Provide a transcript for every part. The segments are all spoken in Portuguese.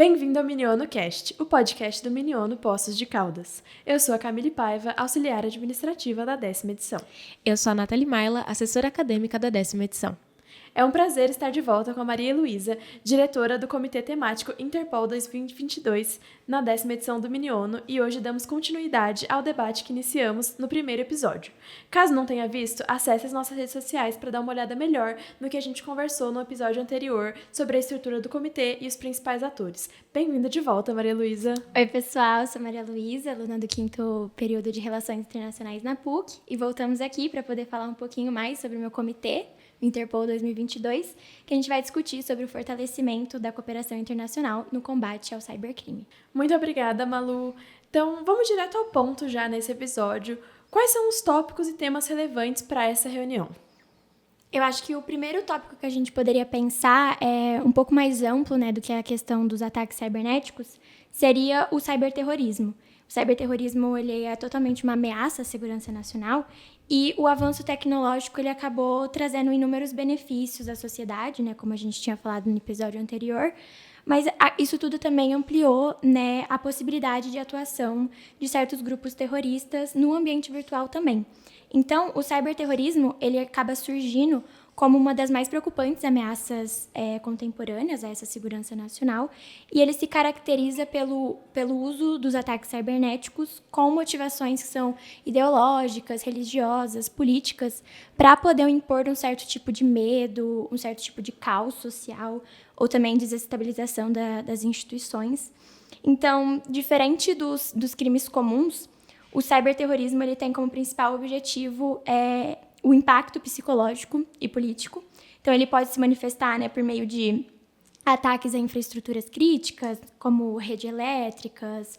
Bem-vindo ao Miniono Cast, o podcast do Miniono Poços de Caldas. Eu sou a Camille Paiva, auxiliar administrativa da 10ª edição. Eu sou a Nathalie Maila, assessora acadêmica da 10ª edição. É um prazer estar de volta com a Maria Heloísa, diretora do Comitê Temático Interpol 2022, na 10ª edição do Miniono, e hoje damos continuidade ao debate que iniciamos no primeiro episódio. Caso não tenha visto, acesse as nossas redes sociais para dar uma olhada melhor no que a gente conversou no episódio anterior sobre a estrutura do comitê e os principais atores. Bem-vinda de volta, Maria Heloísa. Oi, pessoal, eu sou Maria Heloísa, aluna do 5º período de Relações Internacionais na PUC, e voltamos aqui para poder falar um pouquinho mais sobre o meu comitê, Interpol 2022, que a gente vai discutir sobre o fortalecimento da cooperação internacional no combate ao cybercrime. Muito obrigada, Malu. Então, vamos direto ao ponto já nesse episódio. Quais são os tópicos e temas relevantes para essa reunião? Eu acho que o primeiro tópico que a gente poderia pensar é um pouco mais amplo, do que a questão dos ataques cibernéticos, seria o ciberterrorismo. O ciberterrorismo ele é totalmente uma ameaça à segurança nacional e o avanço tecnológico ele acabou trazendo inúmeros benefícios à sociedade, como a gente tinha falado no episódio anterior, mas isso tudo também ampliou a possibilidade de atuação de certos grupos terroristas no ambiente virtual também. Então, o ciberterrorismo ele acaba surgindo como uma das mais preocupantes ameaças contemporâneas a essa segurança nacional, e ele se caracteriza pelo uso dos ataques cibernéticos com motivações que são ideológicas, religiosas, políticas, para poder impor um certo tipo de medo, um certo tipo de caos social, ou também desestabilização das instituições. Então, diferente dos crimes comuns, o ciberterrorismo ele tem como principal objetivo o impacto psicológico e político. Então, ele pode se manifestar por meio de ataques a infraestruturas críticas, como redes elétricas,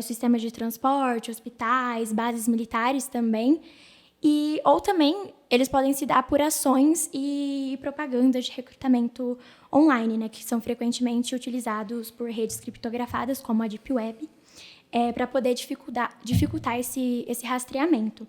sistemas de transporte, hospitais, bases militares também. Ou também, eles podem se dar por ações e propagandas de recrutamento online, que são frequentemente utilizados por redes criptografadas, como a Deep Web, para poder dificultar esse rastreamento.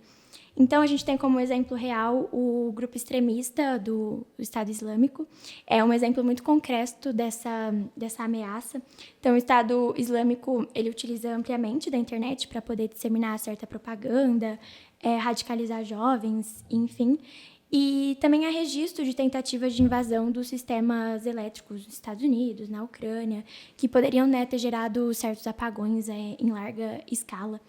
Então, a gente tem como exemplo real o grupo extremista do Estado Islâmico. É um exemplo muito concreto dessa ameaça. Então, o Estado Islâmico ele utiliza ampliamente da internet para poder disseminar certa propaganda, radicalizar jovens, enfim. E também há registro de tentativas de invasão dos sistemas elétricos dos Estados Unidos, na Ucrânia, que poderiam ter gerado certos apagões em larga escala,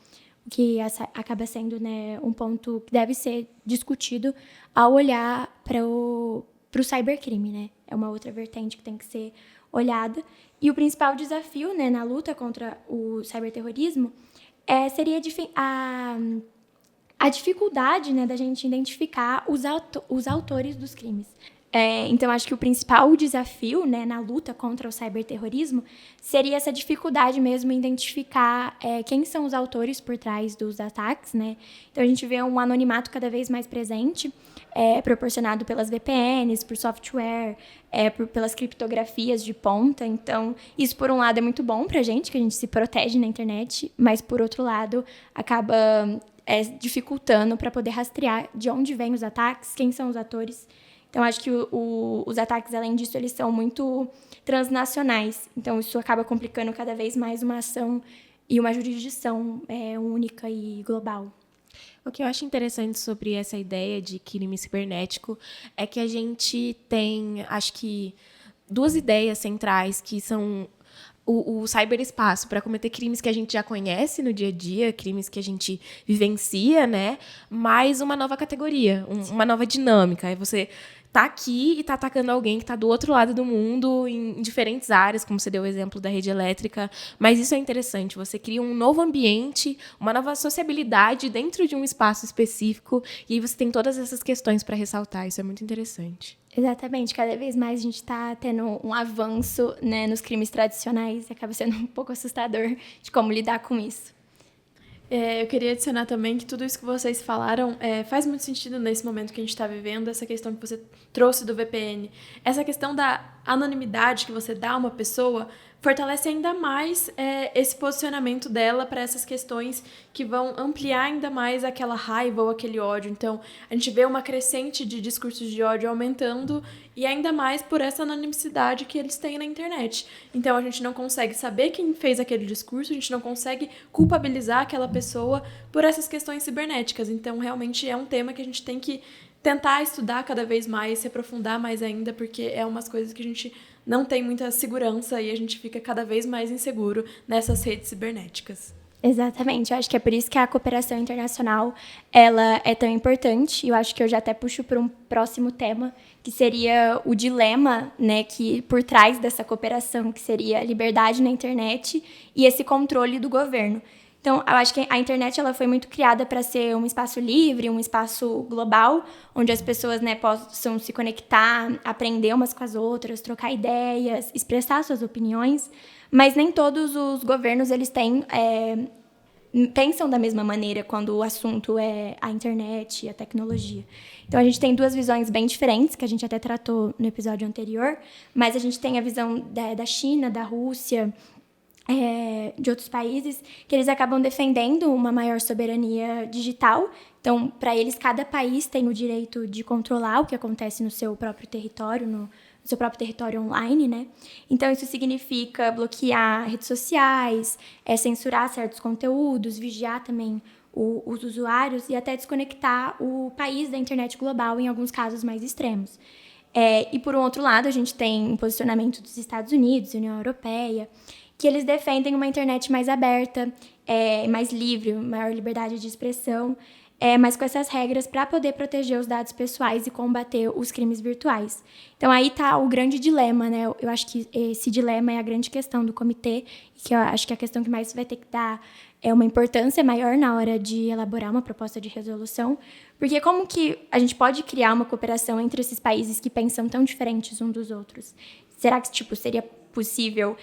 o que acaba sendo um ponto que deve ser discutido ao olhar para o cybercrime. É uma outra vertente que tem que ser olhada. E o principal desafio na luta contra o cyberterrorismo seria a dificuldade da gente identificar os autores dos crimes. Então, acho que o principal desafio na luta contra o cyberterrorismo seria essa dificuldade mesmo em identificar quem são os autores por trás dos ataques. Então, a gente vê um anonimato cada vez mais presente, proporcionado pelas VPNs, por software, pelas criptografias de ponta. Então, isso, por um lado, é muito bom para a gente, que a gente se protege na internet, mas, por outro lado, acaba dificultando para poder rastrear de onde vêm os ataques, quem são os atores. Então, acho que os ataques, além disso, eles são muito transnacionais. Então, isso acaba complicando cada vez mais uma ação e uma jurisdição única e global. O que eu acho interessante sobre essa ideia de crime cibernético é que a gente tem, acho que, duas ideias centrais que são o cyberespaço para cometer crimes que a gente já conhece no dia a dia, crimes que a gente vivencia, mais uma nova categoria, uma nova dinâmica. Aí você tá aqui e tá atacando alguém que tá do outro lado do mundo, em diferentes áreas, como você deu o exemplo da rede elétrica. Mas isso é interessante, você cria um novo ambiente, uma nova sociabilidade dentro de um espaço específico, e aí você tem todas essas questões para ressaltar. Isso é muito interessante. Exatamente. Cada vez mais a gente está tendo um avanço nos crimes tradicionais, e acaba sendo um pouco assustador de como lidar com isso. Eu queria adicionar também que tudo isso que vocês falaram faz muito sentido nesse momento que a gente está vivendo, essa questão que você trouxe do VPN. Essa questão da anonimidade que você dá a uma pessoa fortalece ainda mais esse posicionamento dela para essas questões que vão ampliar ainda mais aquela raiva ou aquele ódio. Então, a gente vê uma crescente de discursos de ódio aumentando e ainda mais por essa anonimicidade que eles têm na internet. Então, a gente não consegue saber quem fez aquele discurso, a gente não consegue culpabilizar aquela pessoa por essas questões cibernéticas. Então, realmente é um tema que a gente tem que tentar estudar cada vez mais, se aprofundar mais ainda, porque é umas coisas que a gente não tem muita segurança e a gente fica cada vez mais inseguro nessas redes cibernéticas. Exatamente, eu acho que é por isso que a cooperação internacional ela é tão importante. Eu acho que eu já até puxo para um próximo tema, que seria o dilema, né, que por trás dessa cooperação, que seria a liberdade na internet e esse controle do governo. Então, eu acho que a internet ela foi muito criada para ser um espaço livre, um espaço global, onde as pessoas, né, possam se conectar, aprender umas com as outras, trocar ideias, expressar suas opiniões. Mas nem todos os governos eles pensam da mesma maneira quando o assunto é a internet e a tecnologia. Então, a gente tem duas visões bem diferentes, que a gente até tratou no episódio anterior, mas a gente tem a visão da China, da Rússia, de outros países, que eles acabam defendendo uma maior soberania digital. Então, para eles, cada país tem o direito de controlar o que acontece no seu próprio território, no seu próprio território online, né? Então, isso significa bloquear redes sociais, censurar certos conteúdos, vigiar também os usuários e até desconectar o país da internet global em alguns casos mais extremos. E, por um outro lado, a gente tem um posicionamento dos Estados Unidos, União Europeia, que eles defendem uma internet mais aberta, mais livre, maior liberdade de expressão, mas com essas regras para poder proteger os dados pessoais e combater os crimes virtuais. Então, aí está o grande dilema, né? Eu acho que esse dilema é a grande questão do comitê, que eu acho que é a questão que mais vai ter que dar uma importância maior na hora de elaborar uma proposta de resolução, porque como que a gente pode criar uma cooperação entre esses países que pensam tão diferentes uns dos outros? Será que, seria possível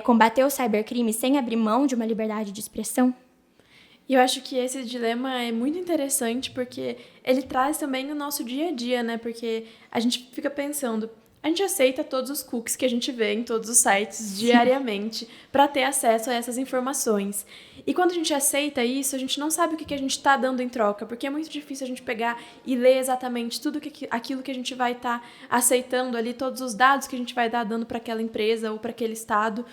combater o cybercrime sem abrir mão de uma liberdade de expressão? E eu acho que esse dilema é muito interessante porque ele traz também o nosso dia a dia, né? Porque a gente fica pensando, a gente aceita todos os cookies que a gente vê em todos os sites diariamente para ter acesso a essas informações. E quando a gente aceita isso, a gente não sabe o que a gente está dando em troca, porque é muito difícil a gente pegar e ler exatamente tudo aquilo que a gente vai estar aceitando ali, todos os dados que a gente vai estar dando para aquela empresa ou para aquele estado.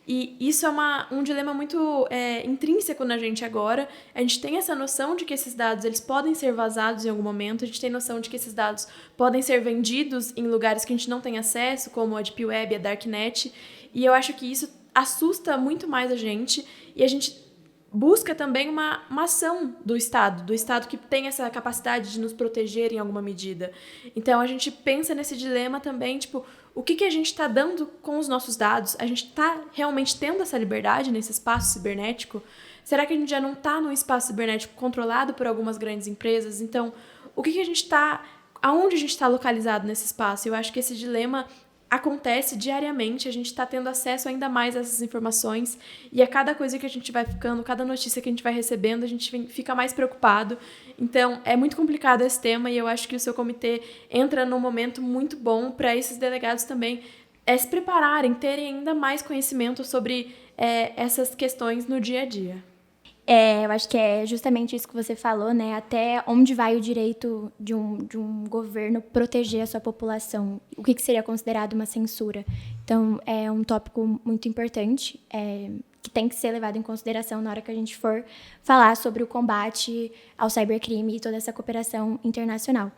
E isso é um dilema muito intrínseco na gente agora. A gente tem essa noção de que esses dados eles podem ser vazados em algum momento, a gente tem noção de que esses dados podem ser vendidos em lugares que a gente não tem acesso, como a Deep Web, a Darknet, e eu acho que isso assusta muito mais a gente, e a gente busca também uma ação do Estado que tem essa capacidade de nos proteger em alguma medida. Então, a gente pensa nesse dilema também, tipo, o que a gente está dando com os nossos dados? A gente está realmente tendo essa liberdade nesse espaço cibernético? Será que a gente já não está num espaço cibernético controlado por algumas grandes empresas? Então, o que a gente está... Aonde a gente está localizado nesse espaço? Eu acho que esse dilema acontece diariamente, a gente está tendo acesso ainda mais a essas informações e a cada coisa que a gente vai ficando, cada notícia que a gente vai recebendo, a gente fica mais preocupado. Então, é muito complicado esse tema e eu acho que o seu comitê entra num momento muito bom para esses delegados também se prepararem, terem ainda mais conhecimento sobre essas questões no dia a dia. Eu acho que é justamente isso que você falou, né? Até onde vai o direito de um governo proteger a sua população? O que seria considerado uma censura? Então, é um tópico muito importante, que tem que ser levado em consideração na hora que a gente for falar sobre o combate ao cybercrime e toda essa cooperação internacional.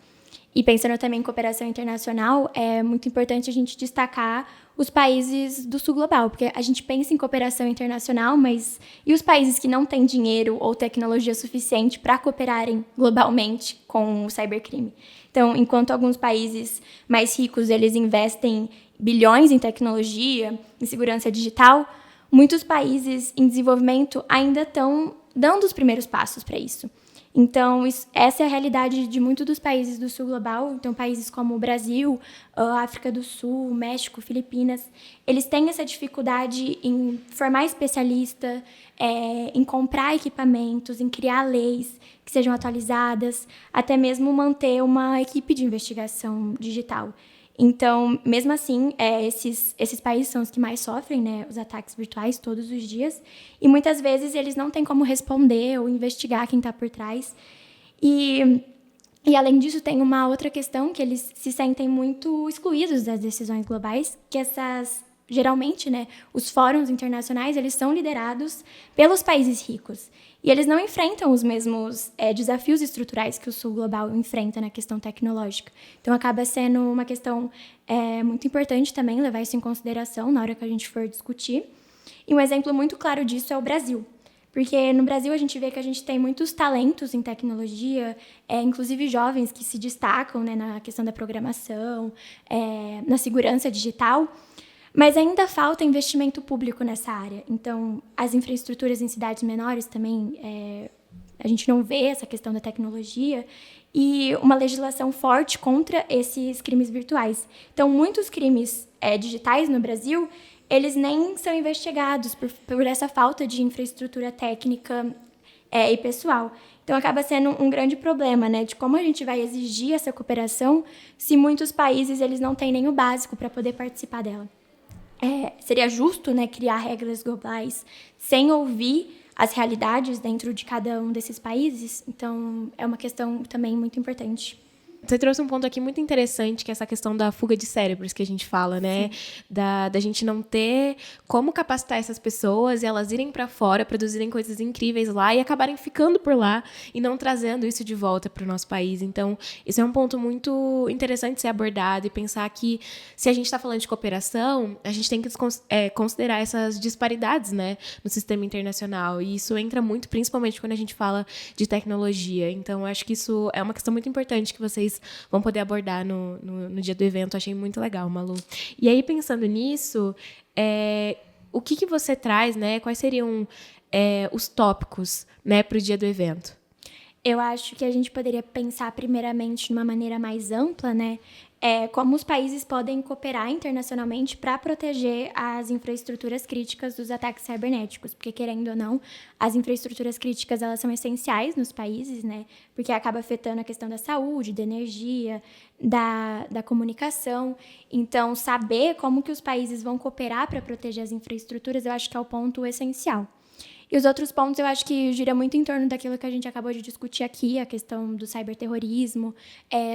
E pensando também em cooperação internacional, é muito importante a gente destacar os países do sul global, porque a gente pensa em cooperação internacional, mas e os países que não têm dinheiro ou tecnologia suficiente para cooperarem globalmente com o cybercrime? Então, enquanto alguns países mais ricos eles investem bilhões em tecnologia, em segurança digital, muitos países em desenvolvimento ainda estão dando os primeiros passos para isso. Então, essa é a realidade de muitos dos países do sul global. Então, países como o Brasil, África do Sul, México, Filipinas, eles têm essa dificuldade em formar especialista, em comprar equipamentos, em criar leis que sejam atualizadas, até mesmo manter uma equipe de investigação digital. Então, mesmo assim, esses países são os que mais sofrem, né, os ataques virtuais todos os dias. E muitas vezes eles não têm como responder ou investigar quem está por trás. E, além disso, tem uma outra questão, que eles se sentem muito excluídos das decisões globais, que geralmente, né, os fóruns internacionais, eles são liderados pelos países ricos. E eles não enfrentam os mesmos desafios estruturais que o Sul Global enfrenta na questão tecnológica. Então, acaba sendo uma questão muito importante também levar isso em consideração na hora que a gente for discutir. E um exemplo muito claro disso é o Brasil. Porque no Brasil a gente vê que a gente tem muitos talentos em tecnologia, inclusive jovens que se destacam, né, na questão da programação, na segurança digital, mas ainda falta investimento público nessa área. Então, as infraestruturas em cidades menores também, a gente não vê essa questão da tecnologia, e uma legislação forte contra esses crimes virtuais. Então, muitos crimes digitais no Brasil, eles nem são investigados por essa falta de infraestrutura técnica e pessoal. Então, acaba sendo um grande problema, né, de como a gente vai exigir essa cooperação se muitos países eles não têm nem o básico para poder participar dela. Seria justo, né, criar regras globais sem ouvir as realidades dentro de cada um desses países. Então, é uma questão também muito importante. Você trouxe um ponto aqui muito interessante, que é essa questão da fuga de cérebros que a gente fala, né? Da gente não ter como capacitar essas pessoas e elas irem para fora, produzirem coisas incríveis lá e acabarem ficando por lá e não trazendo isso de volta para o nosso país. Então, isso é um ponto muito interessante de ser abordado e pensar que, se a gente está falando de cooperação, a gente tem que considerar essas disparidades, né, no sistema internacional. E isso entra muito, principalmente quando a gente fala de tecnologia. Então, eu acho que isso é uma questão muito importante que vocês vão poder abordar no dia do evento. Achei muito legal, Malu. E aí, pensando nisso, o que você traz, né? Quais seriam os tópicos, né, para o dia do evento? Eu acho que a gente poderia pensar primeiramente de uma maneira mais ampla, né? Como os países podem cooperar internacionalmente para proteger as infraestruturas críticas dos ataques cibernéticos, porque, querendo ou não, as infraestruturas críticas elas são essenciais nos países, né? Porque acaba afetando a questão da saúde, da energia, da comunicação. Então, saber como que os países vão cooperar para proteger as infraestruturas, eu acho que é o ponto essencial. E os outros pontos eu acho que gira muito em torno daquilo que a gente acabou de discutir aqui, a questão do ciberterrorismo,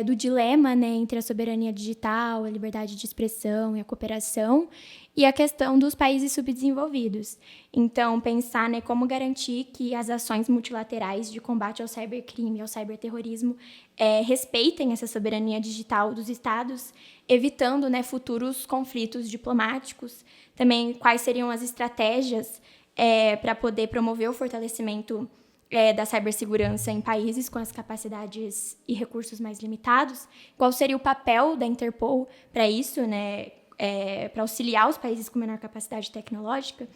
do dilema, né, entre a soberania digital, a liberdade de expressão e a cooperação, e a questão dos países subdesenvolvidos. Então, pensar, né, como garantir que as ações multilaterais de combate ao cibercrime e ao ciberterrorismo respeitem essa soberania digital dos Estados, evitando, né, futuros conflitos diplomáticos. Também, quais seriam as estratégias para poder promover o fortalecimento da cibersegurança em países com as capacidades e recursos mais limitados. Qual seria o papel da Interpol para isso, né, para auxiliar os países com menor capacidade tecnológica?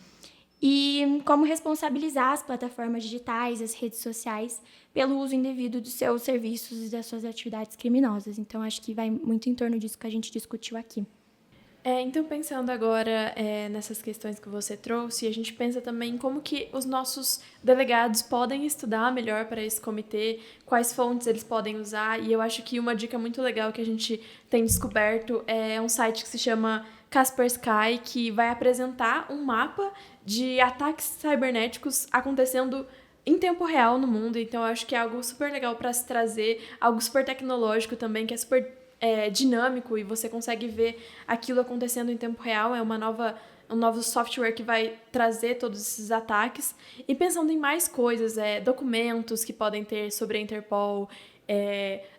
E como responsabilizar as plataformas digitais, as redes sociais, pelo uso indevido dos seus serviços e das suas atividades criminosas. Então, acho que vai muito em torno disso que a gente discutiu aqui. Então, pensando agora nessas questões que você trouxe, a gente pensa também como que os nossos delegados podem estudar melhor para esse comitê, quais fontes eles podem usar, e eu acho que uma dica muito legal que a gente tem descoberto é um site que se chama Kaspersky, que vai apresentar um mapa de ataques cibernéticos acontecendo em tempo real no mundo. Então, eu acho que é algo super legal para se trazer, algo super tecnológico também, que é super dinâmico e você consegue ver aquilo acontecendo em tempo real. É um novo software que vai trazer todos esses ataques. E pensando em mais coisas, documentos que podem ter sobre a Interpol,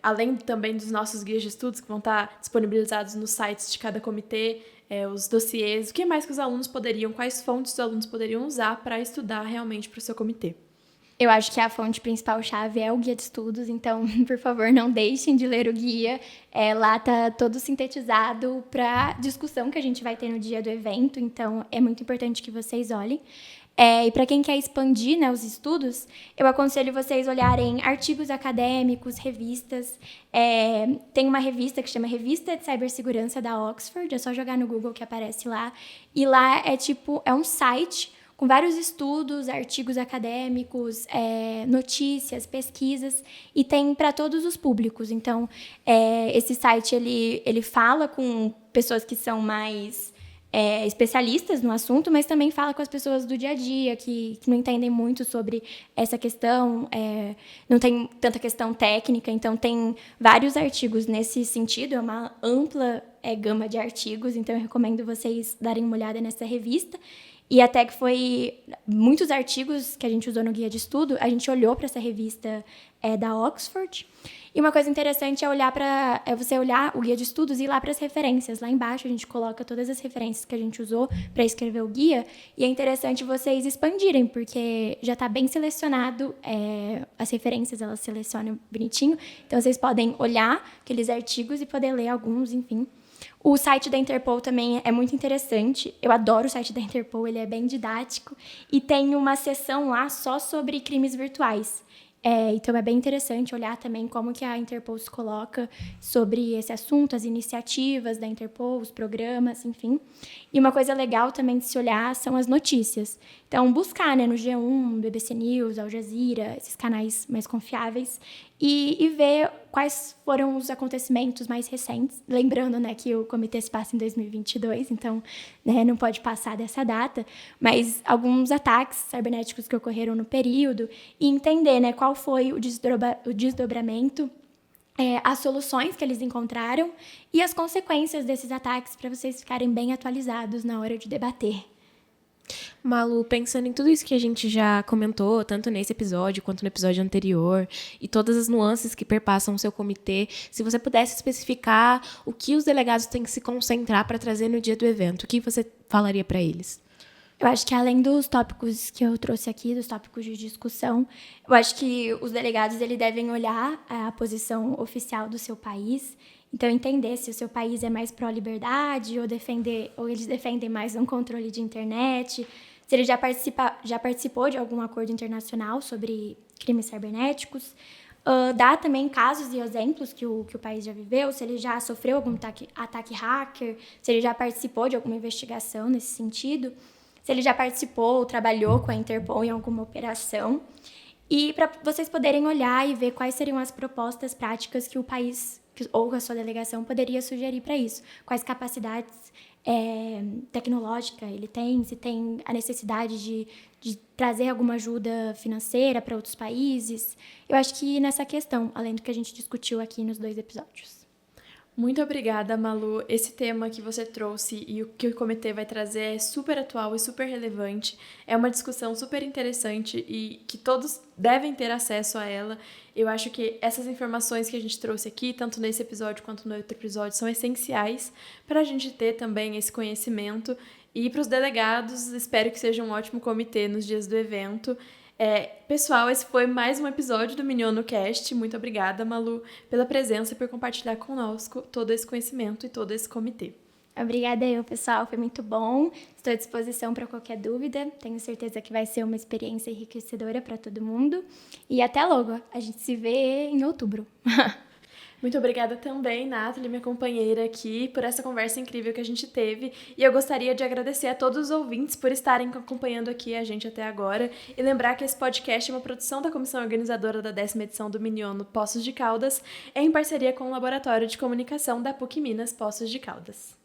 além também dos nossos guias de estudos que vão estar disponibilizados nos sites de cada comitê, os dossiês, o que mais que os alunos quais fontes os alunos poderiam usar para estudar realmente para o seu comitê. Eu acho que a fonte principal-chave é o guia de estudos, então, por favor, não deixem de ler o guia. Lá está todo sintetizado para a discussão que a gente vai ter no dia do evento, então é muito importante que vocês olhem. E para quem quer expandir, né, os estudos, eu aconselho vocês olharem artigos acadêmicos, revistas. Tem uma revista que chama Revista de Cibersegurança da Oxford, é só jogar no Google que aparece lá. E lá é um site com vários estudos, artigos acadêmicos, notícias, pesquisas, e tem para todos os públicos. Então, esse site ele fala com pessoas que são mais especialistas no assunto, mas também fala com as pessoas do dia a dia, que não entendem muito sobre essa questão, não tem tanta questão técnica, então tem vários artigos nesse sentido, é uma ampla gama de artigos, então eu recomendo vocês darem uma olhada nessa revista. E até que foi muitos artigos que a gente usou no guia de estudo, a gente olhou para essa revista da Oxford. E uma coisa interessante é você olhar o guia de estudos e ir lá para as referências. Lá embaixo a gente coloca todas as referências que a gente usou para escrever o guia. E é interessante vocês expandirem, porque já está bem selecionado, as referências elas selecionam bonitinho. Então vocês podem olhar aqueles artigos e poder ler alguns, enfim. O site da Interpol também é muito interessante. Eu adoro o site da Interpol, ele é bem didático. E tem uma seção lá só sobre crimes virtuais. Então, é bem interessante olhar também como que a Interpol se coloca sobre esse assunto, as iniciativas da Interpol, os programas, enfim. E uma coisa legal também de se olhar são as notícias. Então, buscar no G1, BBC News, Al Jazeera, esses canais mais confiáveis, e ver quais foram os acontecimentos mais recentes. Lembrando que o comitê se passa em 2022, então não pode passar dessa data, mas alguns ataques cibernéticos que ocorreram no período, e entender qual foi o desdobramento, as soluções que eles encontraram e as consequências desses ataques, para vocês ficarem bem atualizados na hora de debater. Malu, pensando em tudo isso que a gente já comentou, tanto nesse episódio quanto no episódio anterior, e todas as nuances que perpassam o seu comitê, se você pudesse especificar o que os delegados têm que se concentrar para trazer no dia do evento, o que você falaria para eles? Eu acho que além dos tópicos que eu trouxe aqui, dos tópicos de discussão, eu acho que os delegados devem olhar a posição oficial do seu país. Então, entender se o seu país é mais pró-liberdade ou eles defendem mais um controle de internet, se ele já participou de algum acordo internacional sobre crimes cibernéticos, dar também casos e exemplos que o país já viveu, se ele já sofreu algum ataque hacker, se ele já participou de alguma investigação nesse sentido, se ele já participou ou trabalhou com a Interpol em alguma operação. E para vocês poderem olhar e ver quais seriam as propostas práticas que o país ou a sua delegação poderia sugerir para isso. Quais capacidades tecnológicas ele tem, se tem a necessidade de trazer alguma ajuda financeira para outros países. Eu acho que nessa questão, além do que a gente discutiu aqui nos 2 episódios. Muito obrigada, Malu. Esse tema que você trouxe e o que o comitê vai trazer é super atual e super relevante. É uma discussão super interessante e que todos devem ter acesso a ela. Eu acho que essas informações que a gente trouxe aqui, tanto nesse episódio quanto no outro episódio, são essenciais para a gente ter também esse conhecimento. E para os delegados, espero que seja um ótimo comitê nos dias do evento. Pessoal, esse foi mais um episódio do Miniono Cast. Muito obrigada, Malu, pela presença e por compartilhar conosco todo esse conhecimento e todo esse comitê. Obrigada eu, pessoal. Foi muito bom. Estou à disposição para qualquer dúvida. Tenho certeza que vai ser uma experiência enriquecedora para todo mundo. E até logo. A gente se vê em outubro. Muito obrigada também, Nathalie, minha companheira aqui, por essa conversa incrível que a gente teve. E eu gostaria de agradecer a todos os ouvintes por estarem acompanhando aqui a gente até agora. E lembrar que esse podcast é uma produção da comissão organizadora da 10ª edição do Miniono Poços de Caldas, em parceria com o Laboratório de Comunicação da PUC Minas Poços de Caldas.